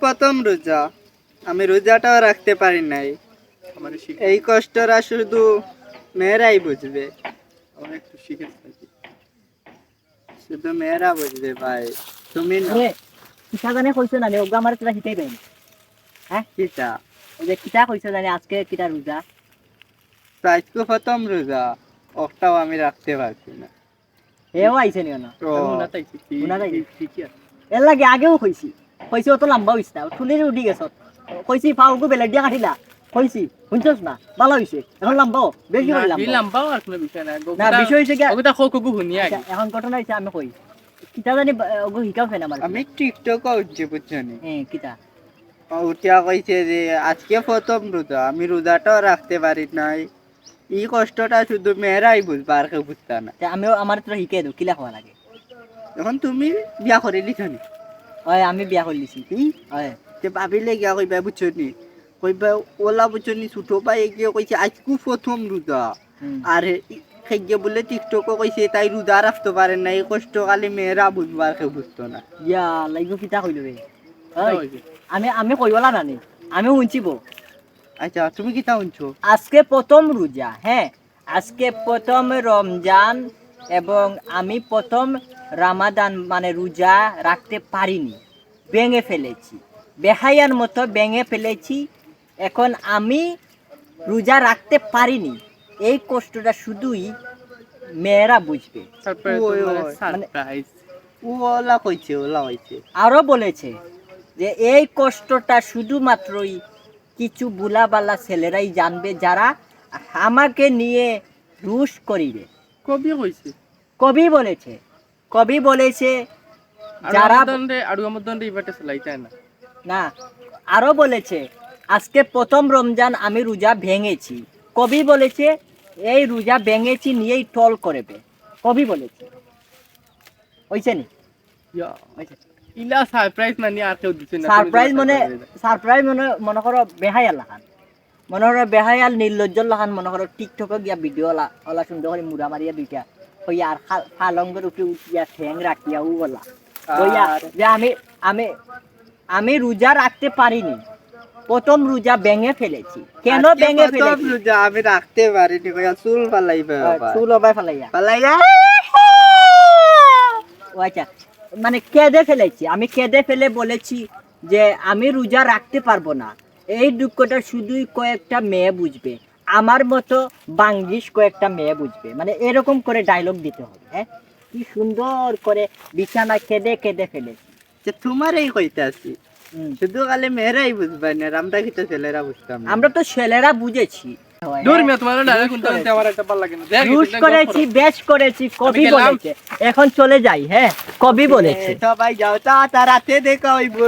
প্রথম রোজা, আমি রোজাটাও রাখতে পারি নাই। এই কষ্টটা শুধু মেয়েরাই বুঝবে, শুধু মেয়েরা বুঝবে ভাই। তুমি না কিতা জানে কইছো না ওগা আমার তোরা হিতাই দেন। হ্যাঁ কিতা ওই যে কিতা কইছো জানে আজকে কিতা রোজা, আজকে প্রথম রোজা, ওটাও আমি রাখতে পারছি না। এও আইছে নিও না ও, এর লাগে আগেও কইছি অত লম্বা হইছ না শুনে উঠি গেছ কইছি পাউগু বেলেগ দিয়া কাটিলা কইছি শুনছস না ভালো হইছে এখন লম্বা বেশি হইলাম লম্বা আর কোনো বিষয় না না বিষয় হইছে কি ওটা খোকু হুনিয়া এখন ঘটনা হইছে আমি কই কিতা জানি ওগো হিকাও ফেনা আমার আমি টিকটকে উঠছি বুঝছনি। কিতা উঠিয়া কইছে যে আজকে প্রথম রোজা, আমি রোজাটাও রাখতে পারি নাই। এই কষ্টটা শুধু মেয়েরাই বুঝবা, আর কেউ বুঝতা না। আমিও আমার তোরা হিকাই দেও কিলা হওয়া লাগে। এখন তুমি বিয়া করে লিখানি, হয় আমি বিয়া করে লিছি কি হয় তে ভাবিলে গিয়া কইবা বুঝছনি, কইবা ওলা বুঝছনি ছোট ভাই গিয়ে কইছে আজকে প্রথম রোজা, আর খেয়ে বলে টিকটকে কইছে তাই রোজা রাখতে পারে না। এই কষ্ট খালি মেয়েরা বুঝবা, আর কেউ বুঝতো না। ইয়া লাইগো কিতা কইলো রে আমি আমি কইবলা নানি আমি শুনছিব। আচ্ছা তুমি কি তা শুনছো? আজকে প্রথম রোজা, হ্যাঁ আজকে প্রথম রমজান এবং আমি প্রথম রামাদান মানে রোজা রাখতে পারিনি, ভেঙে ফেলেছি, বেহায়ার মতো ভেঙে ফেলেছি। এখন আমি রোজা রাখতে পারিনি, এই কষ্টটা শুধুই মেয়েরা বুঝবে। ওলা কইছে, ওলা হইছে। আরো বলেছে যে এই কষ্টটা শুধুমাত্রই কিছু বুলাবালা ছেলেরাই জানবে, যারা আমাকে নিয়ে রুশ করিবে। কবি কইছে, কবি বলেছে, কবি বলেছে যারা না, আরো বলেছে আজকে প্রথম রমজান আমি রোজা ভেঙেছি। কবি বলেছে এই রোজা ভেঙেছি নিয়েই টল করবে, কবি বলেছে। হইছে নি ইলা সারপ্রাইজ মানে আর কেউ দিছে না। সারপ্রাইজ মানে মনে করো বেহায়াল লাখান, মনে করো বেহায়াল নির্লজ্জ লাখান, মনে করো টিকটকে গিয়া ভিডিও ওলা সুন্দর করে মুড়া মারিয়া দুইটা হইয়া আর ফালঙ্গের উপরে উঠিয়া ঠ্যাং রাখিয়া ওলা হইয়া যে আমি আমি আমি রোজা রাখতে পারিনি, প্রথম রোজা ভেঙে ফেলেছি। কেন ভেঙে ফেলেছি? রোজা আমি রাখতে পারিনি, কইয়া চুল ফালাইবে, চুল ওবাই ফালাইয়া ফালাইয়া ও আচ্ছা, মানে কেঁদে ফেলেছি, আমি কেঁদে ফেলে বলেছি যে আমি রোজা রাখতে পারবো না। এই দুঃখটা শুধুই কয়েকটা মেয়ে বুঝবে, আমার মতো বাঙ্গিস কয়েকটা মেয়ে বুঝবে। মানে এরকম করে ডায়লগ দিতে হবে। হ্যাঁ কি সুন্দর করে বিছানা কেঁদে কেঁদে ফেলেছি। তোমার এই কইতে আছি, শুধু খালি মেয়েরাই বুঝবে না, আমরা কি তো ছেলেরা বুঝতাম? আমরা তো ছেলেরা বুঝেছি। দূর মে তোমার ডায়লগ শুনতে আমার একটা ভালো লাগে না। রুশ করেছি, বেশ করেছি, কবি বলেছে। এখন চলে যাই। হ্যাঁ কবি বলেছে সবাই যাও, তা রাতে দেখা হইব।